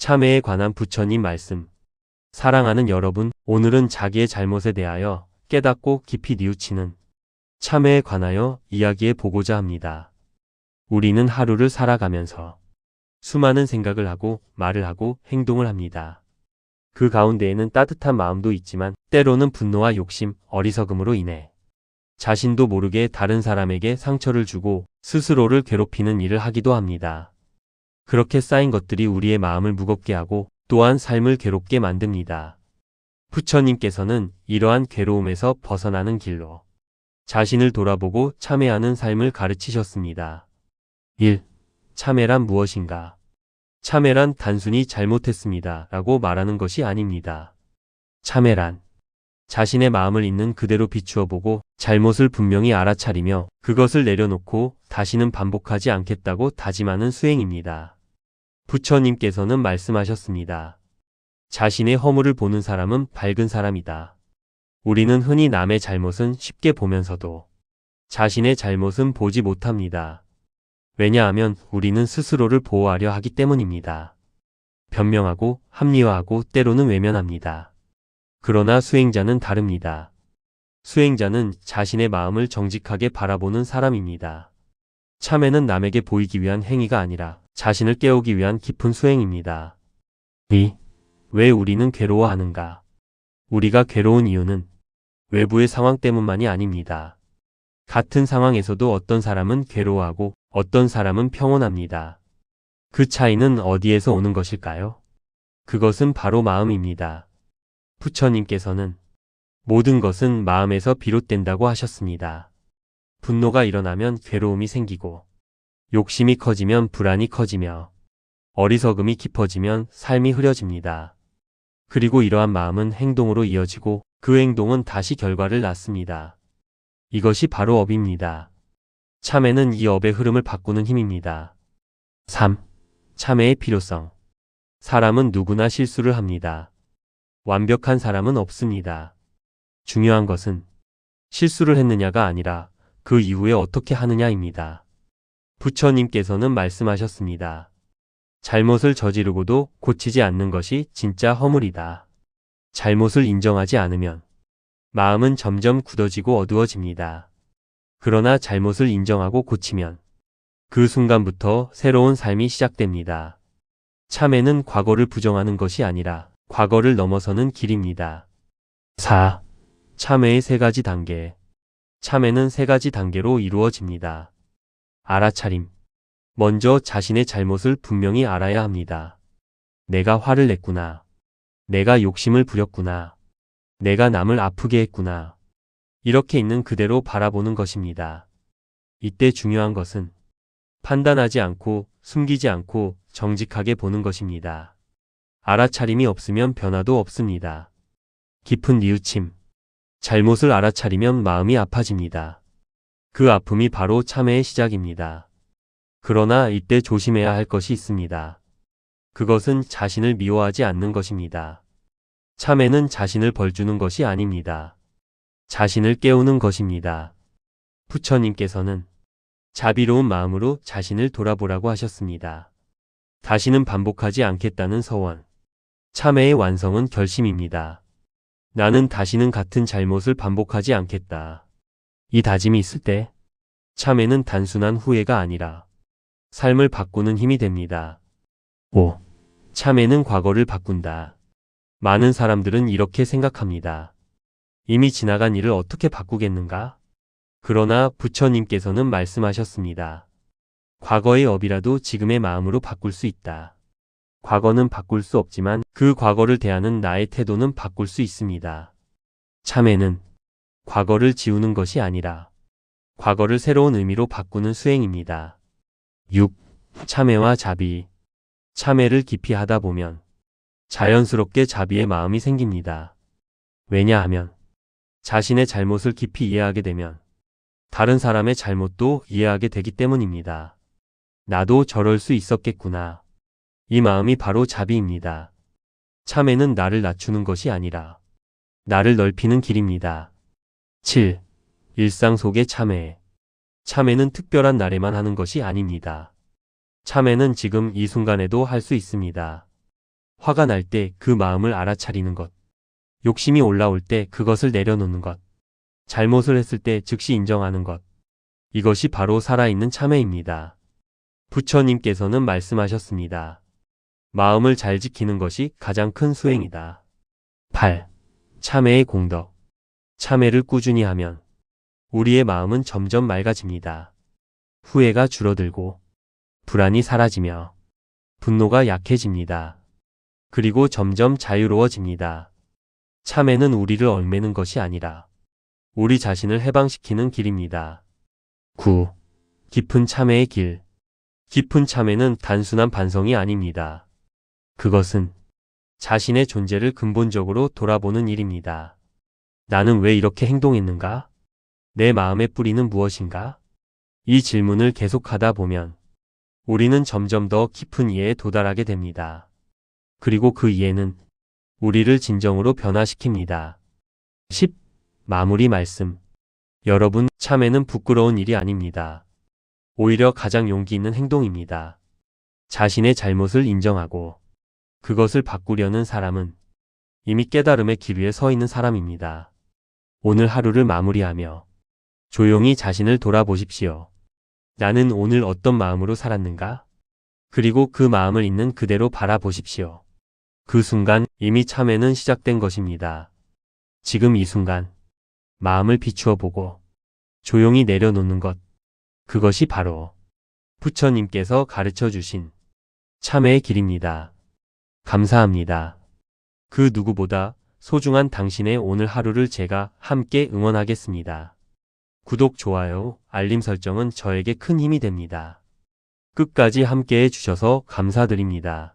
참회에 관한 부처님 말씀. 사랑하는 여러분, 오늘은 자기의 잘못에 대하여 깨닫고 깊이 뉘우치는 참회에 관하여 이야기해 보고자 합니다. 우리는 하루를 살아가면서 수많은 생각을 하고 말을 하고 행동을 합니다. 그 가운데에는 따뜻한 마음도 있지만 때로는 분노와 욕심, 어리석음으로 인해 자신도 모르게 다른 사람에게 상처를 주고 스스로를 괴롭히는 일을 하기도 합니다. 그렇게 쌓인 것들이 우리의 마음을 무겁게 하고 또한 삶을 괴롭게 만듭니다. 부처님께서는 이러한 괴로움에서 벗어나는 길로 자신을 돌아보고 참회하는 삶을 가르치셨습니다. 1. 참회란 무엇인가? 참회란 단순히 잘못했습니다 라고 말하는 것이 아닙니다. 참회란 자신의 마음을 있는 그대로 비추어 보고 잘못을 분명히 알아차리며 그것을 내려놓고 다시는 반복하지 않겠다고 다짐하는 수행입니다. 부처님께서는 말씀하셨습니다. 자신의 허물을 보는 사람은 밝은 사람이다. 우리는 흔히 남의 잘못은 쉽게 보면서도 자신의 잘못은 보지 못합니다. 왜냐하면 우리는 스스로를 보호하려 하기 때문입니다. 변명하고 합리화하고 때로는 외면합니다. 그러나 수행자는 다릅니다. 수행자는 자신의 마음을 정직하게 바라보는 사람입니다. 참회는 남에게 보이기 위한 행위가 아니라 자신을 깨우기 위한 깊은 수행입니다. 2. 왜 우리는 괴로워하는가? 우리가 괴로운 이유는 외부의 상황 때문만이 아닙니다. 같은 상황에서도 어떤 사람은 괴로워하고 어떤 사람은 평온합니다. 그 차이는 어디에서 오는 것일까요? 그것은 바로 마음입니다. 부처님께서는 모든 것은 마음에서 비롯된다고 하셨습니다. 분노가 일어나면 괴로움이 생기고 욕심이 커지면 불안이 커지며 어리석음이 깊어지면 삶이 흐려집니다. 그리고 이러한 마음은 행동으로 이어지고 그 행동은 다시 결과를 낳습니다. 이것이 바로 업입니다. 참회는 이 업의 흐름을 바꾸는 힘입니다. 3. 참회의 필요성. 사람은 누구나 실수를 합니다. 완벽한 사람은 없습니다. 중요한 것은 실수를 했느냐가 아니라 그 이후에 어떻게 하느냐입니다. 부처님께서는 말씀하셨습니다. 잘못을 저지르고도 고치지 않는 것이 진짜 허물이다. 잘못을 인정하지 않으면 마음은 점점 굳어지고 어두워집니다. 그러나 잘못을 인정하고 고치면 그 순간부터 새로운 삶이 시작됩니다. 참회는 과거를 부정하는 것이 아니라 과거를 넘어서는 길입니다. 4. 참회의 3가지 단계. 참회는 3가지 단계로 이루어집니다. 알아차림. 먼저 자신의 잘못을 분명히 알아야 합니다. 내가 화를 냈구나. 내가 욕심을 부렸구나. 내가 남을 아프게 했구나. 이렇게 있는 그대로 바라보는 것입니다. 이때 중요한 것은 판단하지 않고 숨기지 않고 정직하게 보는 것입니다. 알아차림이 없으면 변화도 없습니다. 깊은 뉘우침. 잘못을 알아차리면 마음이 아파집니다. 그 아픔이 바로 참회의 시작입니다. 그러나 이때 조심해야 할 것이 있습니다. 그것은 자신을 미워하지 않는 것입니다. 참회는 자신을 벌주는 것이 아닙니다. 자신을 깨우는 것입니다. 부처님께서는 자비로운 마음으로 자신을 돌아보라고 하셨습니다. 다시는 반복하지 않겠다는 서원. 참회의 완성은 결심입니다. 나는 다시는 같은 잘못을 반복하지 않겠다. 이 다짐이 있을 때 참회는 단순한 후회가 아니라 삶을 바꾸는 힘이 됩니다. 5. 참회는 과거를 바꾼다. 많은 사람들은 이렇게 생각합니다. 이미 지나간 일을 어떻게 바꾸겠는가? 그러나 부처님께서는 말씀하셨습니다. 과거의 업이라도 지금의 마음으로 바꿀 수 있다. 과거는 바꿀 수 없지만 그 과거를 대하는 나의 태도는 바꿀 수 있습니다. 참회는 과거를 지우는 것이 아니라 과거를 새로운 의미로 바꾸는 수행입니다. 6. 참회와 자비. 참회를 깊이 하다 보면 자연스럽게 자비의 마음이 생깁니다. 왜냐하면 자신의 잘못을 깊이 이해하게 되면 다른 사람의 잘못도 이해하게 되기 때문입니다. 나도 저럴 수 있었겠구나. 이 마음이 바로 자비입니다. 참회는 나를 낮추는 것이 아니라 나를 넓히는 길입니다. 7. 일상 속의 참회. 참회는 특별한 날에만 하는 것이 아닙니다. 참회는 지금 이 순간에도 할 수 있습니다. 화가 날 때 그 마음을 알아차리는 것. 욕심이 올라올 때 그것을 내려놓는 것. 잘못을 했을 때 즉시 인정하는 것. 이것이 바로 살아있는 참회입니다. 부처님께서는 말씀하셨습니다. 마음을 잘 지키는 것이 가장 큰 수행이다. 8. 참회의 공덕. 참회를 꾸준히 하면 우리의 마음은 점점 맑아집니다. 후회가 줄어들고 불안이 사라지며 분노가 약해집니다. 그리고 점점 자유로워집니다. 참회는 우리를 얽매는 것이 아니라 우리 자신을 해방시키는 길입니다. 9. 깊은 참회의 길. 깊은 참회는 단순한 반성이 아닙니다. 그것은 자신의 존재를 근본적으로 돌아보는 일입니다. 나는 왜 이렇게 행동했는가? 내 마음의 뿌리는 무엇인가? 이 질문을 계속하다 보면 우리는 점점 더 깊은 이해에 도달하게 됩니다. 그리고 그 이해는 우리를 진정으로 변화시킵니다. 10. 마무리 말씀. 여러분, 참회는 부끄러운 일이 아닙니다. 오히려 가장 용기 있는 행동입니다. 자신의 잘못을 인정하고 그것을 바꾸려는 사람은 이미 깨달음의 길 위에 서 있는 사람입니다. 오늘 하루를 마무리하며 조용히 자신을 돌아보십시오. 나는 오늘 어떤 마음으로 살았는가? 그리고 그 마음을 있는 그대로 바라보십시오. 그 순간 이미 참회는 시작된 것입니다. 지금 이 순간 마음을 비추어 보고 조용히 내려놓는 것. 그것이 바로 부처님께서 가르쳐 주신 참회의 길입니다. 감사합니다. 그 누구보다 소중한 당신의 오늘 하루를 제가 함께 응원하겠습니다. 구독, 좋아요, 알림 설정은 저에게 큰 힘이 됩니다. 끝까지 함께 해주셔서 감사드립니다.